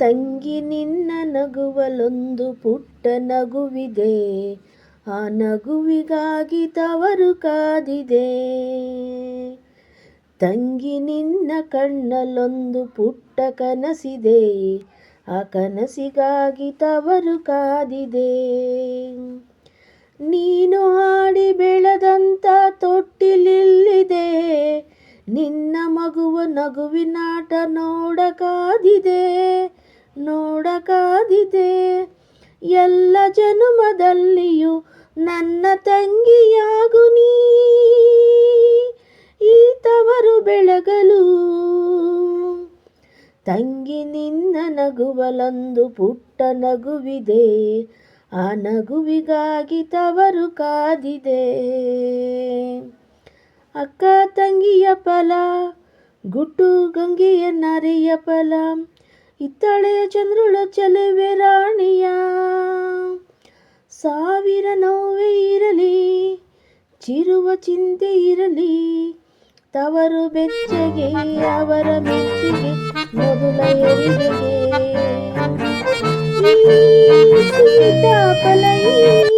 ತಂಗಿ ನಿನ್ನ ನಗುವಲೊಂದು ಪುಟ್ಟ ನಗುವಿದೆ, ಆ ನಗುವಿಗಾಗಿ ತವರು ಕಾದಿದೆ. ತಂಗಿ ನಿನ್ನ ಕಣ್ಣಲ್ಲೊಂದು ಪುಟ್ಟ ಕನಸಿದೆ, ಆ ಕನಸಿಗಾಗಿ ತವರು ಕಾದಿದೆ. ನೀನು ಹಾಡಿ ಬೆಳೆದಂಥ ತೊಟ್ಟಿಲಿಲ್ಲಿದೆ, ನಿನ್ನ ಮಗುವ ನಗುವಿನಾಟ ನೋಡಕಾದಿದೆ. ಎಲ್ಲ ಜನುಮದಲ್ಲಿಯೂ ನನ್ನ ತಂಗಿಯಾಗು ನೀ, ಈ ತವರು ಬೆಳಗಲು. ತಂಗಿ ನಿನ್ನ ನಗುವಲೊಂದು ಪುಟ್ಟ ನಗುವಿದೆ, ಆ ನಗುವಿಗಾಗಿ ತವರು ಕಾದಿದೆ. ಅಕ್ಕ ತಂಗಿಯ ಫಲ, ಗುಟ್ಟು ಗಂಗೆಯ ನರಿಯ ಫಲ, ಹಿತ್ತಾಳೆಯ ಚಂದ್ರುಳ ಚೆಲುವೆ ರಾಣಿಯ. ಸಾವಿರ ನೋವೇ ಇರಲಿ, ಚಿರುವ ಚಿಂತೆ ಇರಲಿ, ತವರು ಬೆಚ್ಚಗೆ ಅವರ ಮೆಚ್ಚಿಗೆ ಮೊದಲ ಹೆರಿಗೆಗೆ. ಸೀತಾಫಲ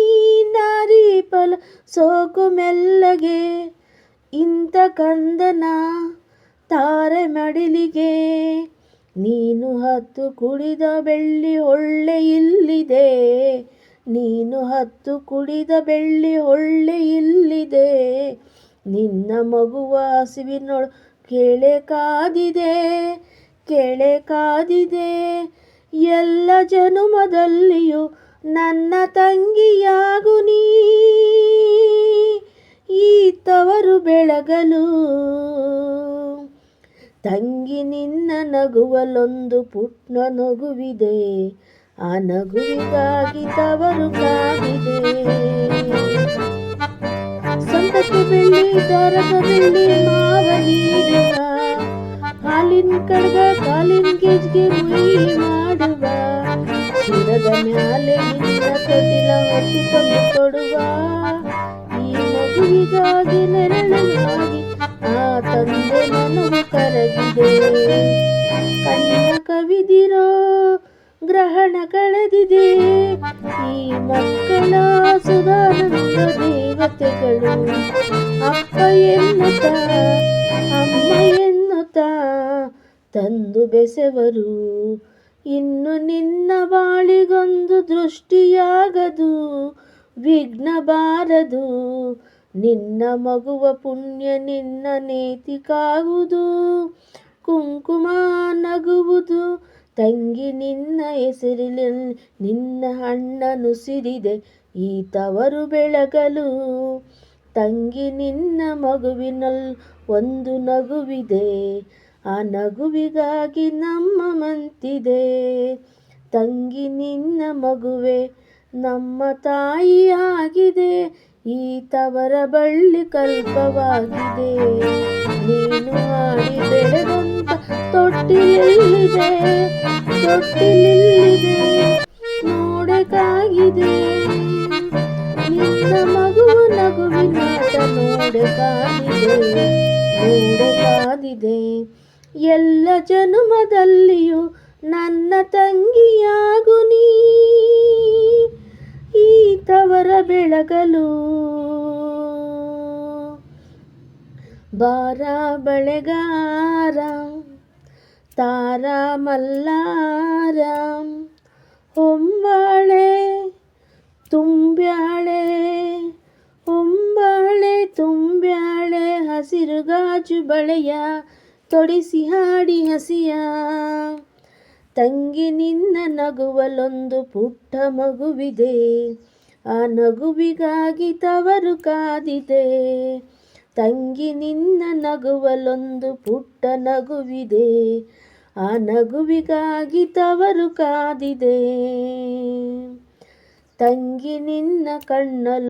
ಈ ನಾರಿ ಫಲ ಸೋಕು ಮೆಲ್ಲಗೆ, ಇಂಥ ಕಂದನ ತಾರೆ ಮಡಿಲಿಗೆ. ನೀನು ಹತ್ತು ಕುಡಿದ ಬೆಳ್ಳಿ ಹೊಳ್ಳೆ ಇಲ್ಲಿದೆ, ನೀನು ಹತ್ತು ಕುಡಿದ ಬೆಳ್ಳಿ ಹೊಳ್ಳೆ ಇಲ್ಲಿದೆ. ನಿನ್ನ ಮಗುವ ಹಸಿವಿನೊಳು ಕೇಳೆ ಕಾದಿದೆ. ಎಲ್ಲ ಜನುಮದಲ್ಲಿಯೂ ನನ್ನ ತಂಗಿಯಾಗು ನೀ, ಈ ತವರು ಬೆಳಗಲು. ತಂಗಿ ನಿನ್ನ ನಗುವಲೊಂದು ಪುಟ್ಟ ನಗುವಿದೆ, ಆ ನಗುವಿಗಾಗಿ ತವರು ಕಾದಿದೆ. ಸೊಂಟಕ್ಕೆ ಬೆಳ್ಳಿ ದಾರದ ಬೆಳ್ಳಿ ಮಾವ ನೀಡುವ, ಹಾಲಿನ ಕಡ್ಗ ಕಾಲಿನ ಗೆಜ್ಗೆ ಮುಯಿ ಮಾಡುವ, ಶಿರದ ಮ್ಯಾಲೆ ನಿನ್ನ ತೊಟ್ಟಿಲ ಹೊತ್ತು ತಂದು ಕೊಡುವ. ಈ ಮಗುವಿಗಾಗಿ ನೆರಳಾಗಿ ಆ ತಂದೆ ಮನವು ಕರಗಿದೆ. ಕಣ್ಣ ಕವಿದಿರೋ ಗ್ರಹಣ ಕಳೆದಿದೆ, ಈ ಮಕ್ಕಳ ಸುಧಾನಂದ ದೇವತೆಗಳು. ಅಪ್ಪ ಎನ್ನುತ್ತಾ ಅಮ್ಮ ಎನ್ನುತ್ತಾ ತಂದು ಬೆಸೆವರು. ಇನ್ನು ನಿನ್ನ ಬಾಳಿಗೊಂದು ದೃಷ್ಟಿಯಾಗದು, ವಿಘ್ನ ಬಾರದು. ನಿನ್ನ ಮಗುವ ಪುಣ್ಯ ನಿನ್ನ ನೇತಿಕಾಗುವುದು, ಕುಂಕುಮ ನಗುವುದು. ತಂಗಿ ನಿನ್ನ ಹೆಸರಿನಲ್ಲಿ ನಿನ್ನ ಅಣ್ಣನುಸಿರಿದೆ, ಈ ತವರು ಬೆಳಗಲು. ತಂಗಿ ನಿನ್ನ ಮಗುವಿನಲ್ಲಿ ಒಂದು ನಗುವಿದೆ, ಆ ನಗುವಿಗಾಗಿ ನಮ್ಮ ಮಂತಿದೆ. ತಂಗಿ ನಿನ್ನ ಮಗುವೆ ನಮ್ಮ ತಾಯಿಯಾಗಿದೆ, ಈ ತವರ ಬಳ್ಳಿ ಕಲ್ಪವಾಗಿದೆ. ನೀನು ಹಾಡಿ ಬೆಳೆದಂತ ತೊಟ್ಟಿಲಿಲ್ಲಿದೆ, ನೋಡಕಾಗಿದೆ. ನಿನ್ನ ಮಗುವ ನಗುವಿನಾಟ ನೋಡಕಾದಿದೆ. ಎಲ್ಲ ಜನುಮದಲ್ಲಿಯೂ ನನ್ನ ತಂಗಿಯಾಗು ನೀ, ಈ ತವರ ಬೆಳಗಲು. ಬಾರ ಬಳೆಗಾರ ತಾರ ಮಲ್ಲಾರ, ಹೊಂಬಾಳೆ ತುಂಬ್ಯಾಳೆ ಹಸಿರು ಗಾಜು ಬಳೆಯ ತೊಡಿಸಿ ಹಾಡಿ ಹಸಿಯ. ತಂಗಿ ನಿನ್ನ ನಗುವಲೊಂದು ಪುಟ್ಟ ಮಗುವಿದೆ, ಆ ನಗುವಿಗಾಗಿ ತವರು ಕಾದಿದೆ. ತಂಗಿ ನಿನ್ನ ನಗುವಲೊಂದು ಪುಟ್ಟ ನಗುವಿದೆ, ಆ ನಗುವಿಗಾಗಿ ತವರು ಕಾದಿದೆ. ತಂಗಿ ನಿನ್ನ ಕಣ್ಣಲ್ಲಿ